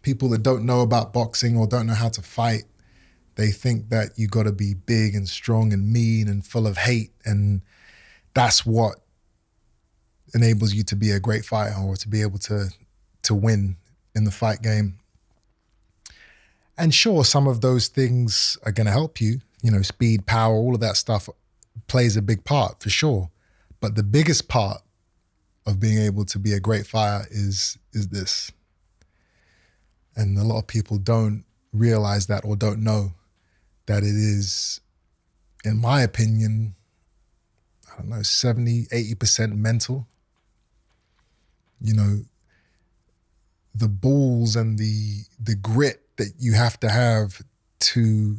people that don't know about boxing or don't know how to fight, they think that you got to be big and strong and mean and full of hate, and that's what enables you to be a great fighter or to be able to win in the fight game. And sure, some of those things are going to help you, speed, power, all of that stuff plays a big part for sure. But the biggest part of being able to be a great fighter is this. And a lot of people don't realize that or don't know that it is, in my opinion, 70, 80% mental. The balls and the grit that you have to have to,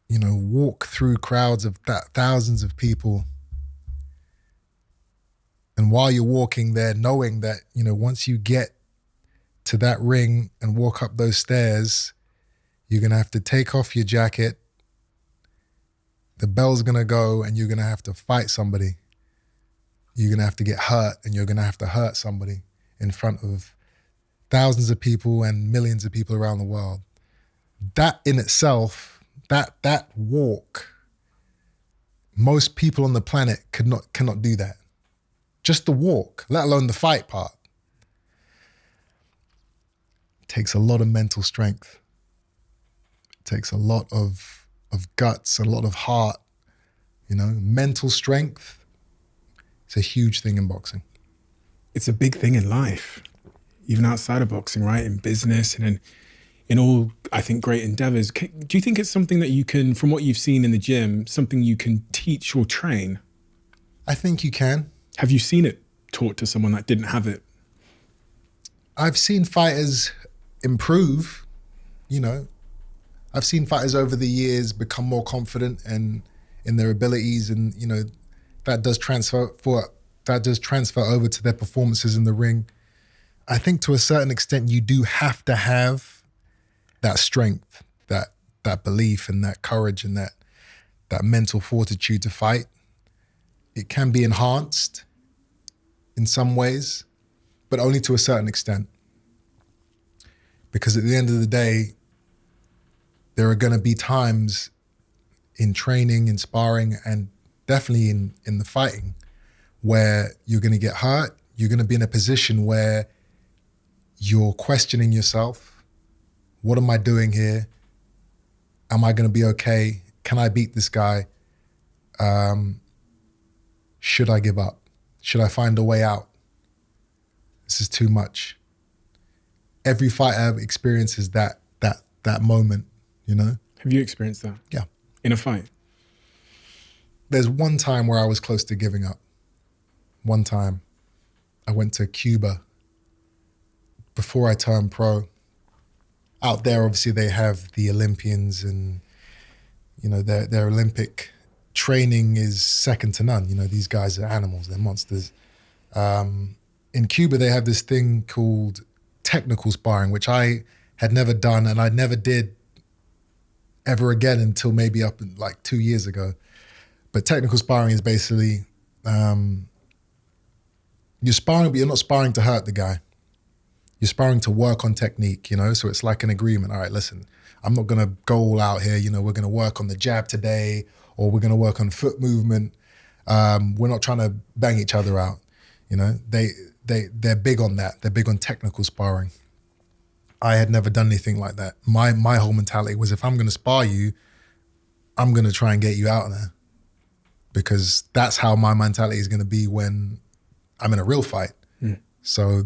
walk through crowds of thousands of people. And while you're walking there, knowing that, once you get to that ring and walk up those stairs, you're going to have to take off your jacket. The bell's going to go and you're going to have to fight somebody. You're going to have to get hurt and you're going to have to hurt somebody in front of thousands of people and millions of people around the world. That in itself, that walk, most people on the planet cannot do that. Just the walk, let alone the fight part. It takes a lot of mental strength. It takes a lot of guts, a lot of heart. Mental strength. It's a huge thing in boxing. It's a big thing in life, even outside of boxing, right? In business and in all, I think, great endeavors. Do you think it's something that you can, from what you've seen in the gym, something you can teach or train? I think you can. Have you seen it taught to someone that didn't have it? I've seen fighters improve, I've seen fighters over the years become more confident and in their abilities, and that does transfer over to their performances in the ring. I think to a certain extent you do have to have that strength, that belief and that courage and that mental fortitude to fight. It can be enhanced in some ways, but only to a certain extent. Because at the end of the day, there are going to be times in training, in sparring, and definitely in the fighting where you're going to get hurt. You're going to be in a position where you're questioning yourself. What am I doing here? Am I going to be okay? Can I beat this guy? Should I give up? Should I find a way out? This is too much. Every fighter experiences that moment, Have you experienced that? Yeah. In a fight? There's one time where I was close to giving up. One time. I went to Cuba before I turned pro. Out there, obviously, they have the Olympians and, their Olympic training is second to none. These guys are animals, they're monsters. In Cuba, they have this thing called technical sparring, which I had never done and I never did ever again until maybe up in 2 years ago. But technical sparring is basically, you're sparring, but you're not sparring to hurt the guy. You're sparring to work on technique, so it's like an agreement. All right, listen, I'm not gonna go all out here, we're gonna work on the jab today, or we're gonna work on foot movement. We're not trying to bang each other out. They're big on that. They're big on technical sparring. I had never done anything like that. My whole mentality was, if I'm gonna spar you, I'm gonna try and get you out of there. Because that's how my mentality is gonna be when I'm in a real fight. So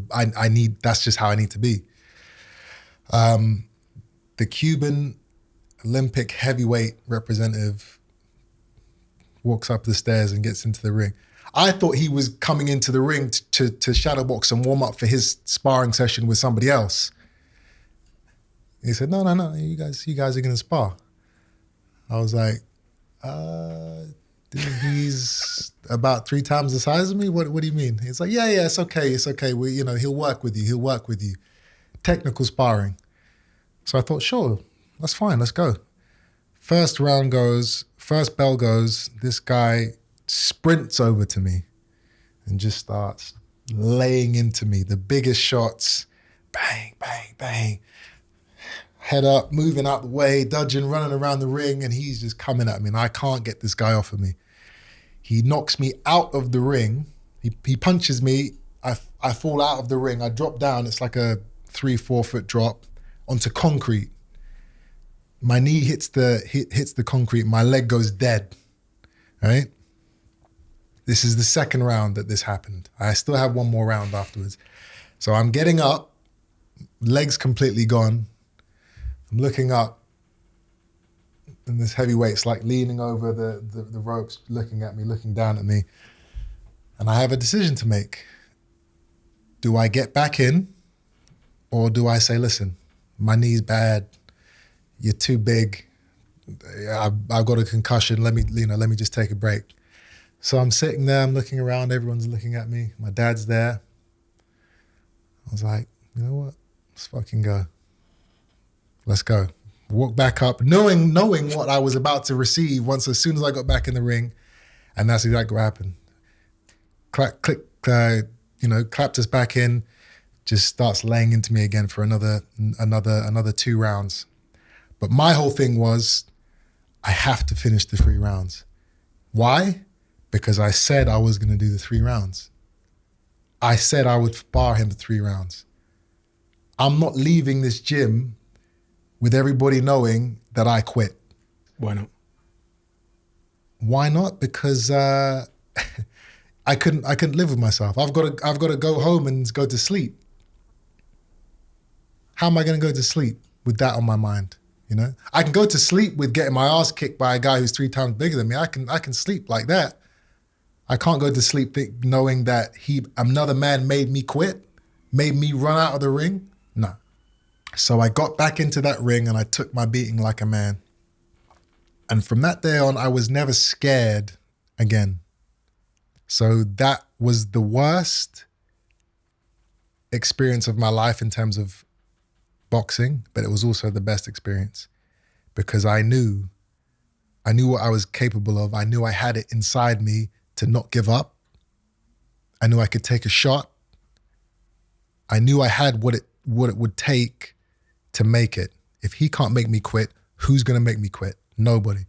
that's just how I need to be. The Cuban Olympic heavyweight representative walks up the stairs and gets into the ring. I thought he was coming into the ring to shadow box and warm up for his sparring session with somebody else. He said, no, you guys are gonna spar. I was like, he's about 3 times the size of me? What do you mean? He's like, yeah, it's okay. He'll work with you. Technical sparring. So I thought, sure, that's fine, let's go. First round goes, first bell goes, this guy sprints over to me and just starts laying into me. The biggest shots, bang, bang, bang. Head up, moving out the way, dodging, running around the ring, and he's just coming at me, and I can't get this guy off of me. He knocks me out of the ring. He punches me. I fall out of the ring. I drop down. It's like a 3-4 foot drop onto concrete. My knee hits the concrete. My leg goes dead. Right? This is the second round that this happened. I still have one more round afterwards. So I'm getting up, legs completely gone. I'm looking up, and this heavyweight's like leaning over the ropes, looking at me, looking down at me. And I have a decision to make. Do I get back in, or do I say, listen, my knee's bad, you're too big, I've got a concussion, let me just take a break. So I'm sitting there, I'm looking around, everyone's looking at me, my dad's there. I was like, you know what, let's fucking go. Let's go. Walk back up, knowing what I was about to receive as soon as I got back in the ring. And that's exactly what happened. Clapped us back in, just starts laying into me again for another 2 rounds. But my whole thing was, I have to finish the 3 rounds. Why? Because I said I was going to do the 3 rounds. I said I would spar him for 3 rounds. I'm not leaving this gym with everybody knowing that I quit. Why not? Why not? Because I couldn't live with myself. I've got to go home and go to sleep. How am I going to go to sleep with that on my mind? You know, I can go to sleep with getting my ass kicked by a guy who's 3 times bigger than me. I can sleep like that. I can't go to sleep knowing that another man made me quit, made me run out of the ring. No. So I got back into that ring and I took my beating like a man. And from that day on, I was never scared again. So that was the worst experience of my life in terms of boxing, but it was also the best experience because I knew what I was capable of. I knew I had it inside me to not give up. I knew I could take a shot. I knew I had what it would take to make it. If he can't make me quit, who's going to make me quit? Nobody.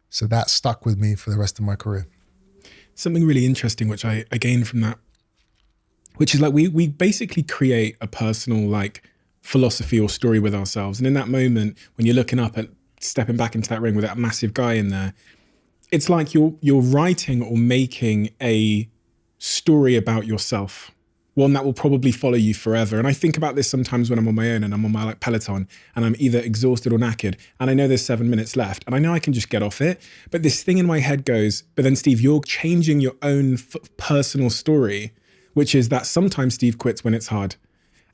So that stuck with me for the rest of my career. Something really interesting, which I gained from that, which is like we basically create a personal like philosophy or story with ourselves. And in that moment, when you're looking up at stepping back into that ring with that massive guy in there, it's like you're writing or making a story about yourself, one that will probably follow you forever. And I think about this sometimes when I'm on my own and I'm on my like Peloton and I'm either exhausted or knackered and I know there's 7 minutes left and I know I can just get off it. But this thing in my head goes, but then Steve, you're changing your own personal story, which is that sometimes Steve quits when it's hard.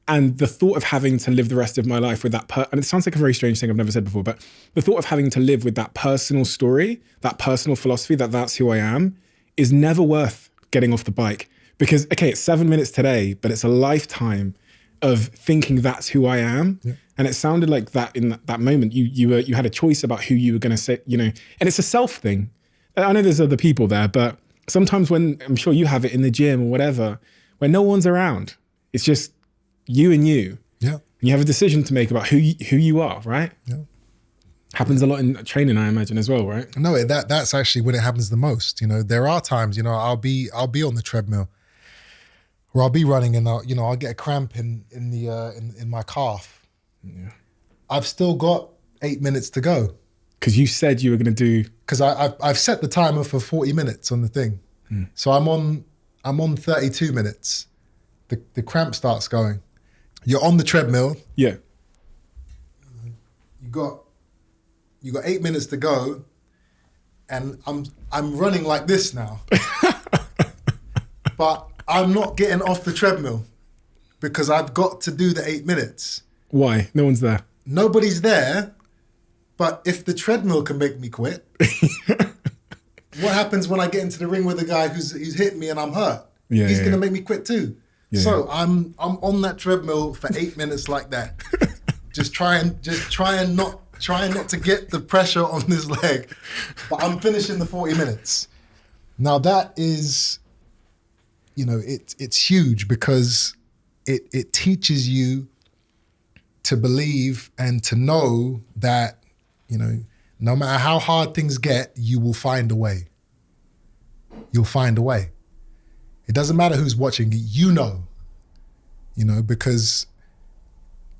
And the thought of having to live the rest of my life with that, and it sounds like a very strange thing I've never said before, but the thought of having to live with that personal story, that personal philosophy, that's who I am, is never worth getting off the bike. Because, okay, it's 7 minutes today, but it's a lifetime of thinking that's who I am. Yeah. And it sounded like that in that moment, you had a choice about who you were going to say, you know, and it's a self thing. I know there's other people there, but sometimes when, I'm sure you have it in the gym or whatever, when no one's around, it's just you and you. Yeah. And you have a decision to make about who you are, right? Yeah. Happens a lot in training, I imagine, as well, right? No, that's actually when it happens the most. You know, there are times, you know, I'll be on the treadmill or I'll be running and I'll get a cramp in my calf. Yeah. I've still got 8 minutes to go. Because you said you were going to do. Because I've set the timer for 40 minutes on the thing. So I'm on 32 minutes. The cramp starts going. You're on the treadmill. Yeah. You got 8 minutes to go, and I'm running like this now. But I'm not getting off the treadmill because I've got to do the 8 minutes. Why? No one's there. Nobody's there. But if the treadmill can make me quit, what happens when I get into the ring with a guy who's hitting me and I'm hurt? Yeah, He's gonna make me quit too. Yeah. So I'm on that treadmill for 8 minutes like that, just trying not to get the pressure on this leg, but I'm finishing the 40 minutes. Now that is, it's huge because it teaches you to believe and to know that, you know, no matter how hard things get, you will find a way. You'll find a way. It doesn't matter who's watching, you know, because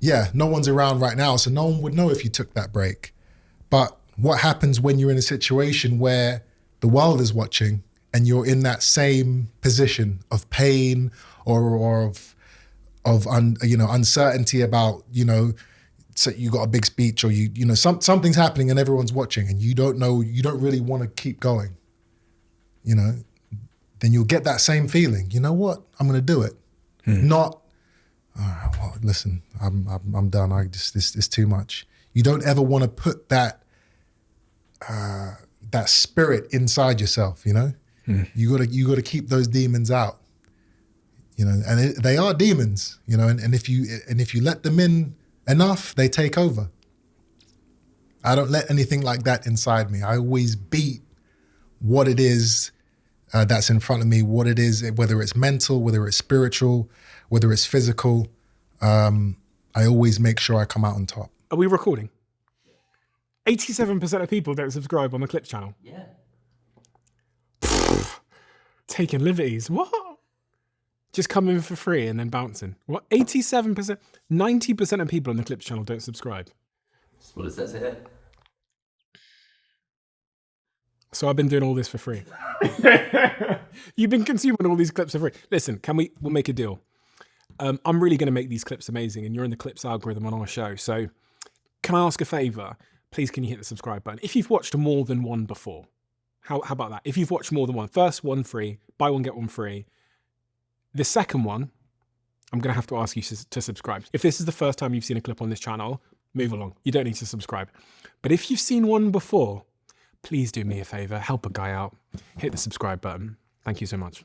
yeah, no one's around right now, so no one would know if you took that break. But what happens when you're in a situation where the world is watching and you're in that same position of pain or of uncertainty about, so you got a big speech or something's happening and everyone's watching and you don't really want to keep going, then you'll get that same feeling. You know what? I'm going to do it. Not, well, listen, I'm done. It's too much. You don't ever want to put that spirit inside yourself. You gotta keep those demons out. And they are demons. And if you let them in enough, they take over. I don't let anything like that inside me. I always beat what it is that's in front of me, what it is, whether it's mental, whether it's spiritual, whether it's physical. I always make sure I come out on top. Are we recording? 87% of people don't subscribe on the Clips channel. Yeah. Taking liberties. What? Just coming for free and then bouncing. What? 87%? 90% of people on the Clips channel don't subscribe. That's what it says here. So I've been doing all this for free. You've been consuming all these clips for free. Listen, we'll make a deal. I'm really going to make these clips amazing and you're in the Clips algorithm on our show. So can I ask a favor? Please, can you hit the subscribe button? If you've watched more than one before, how about that? If you've watched more than one, first one free, buy one, get one free. The second one, I'm going to have to ask you to subscribe. If this is the first time you've seen a clip on this channel, move along. You don't need to subscribe. But if you've seen one before, please do me a favor, help a guy out, hit the subscribe button. Thank you so much.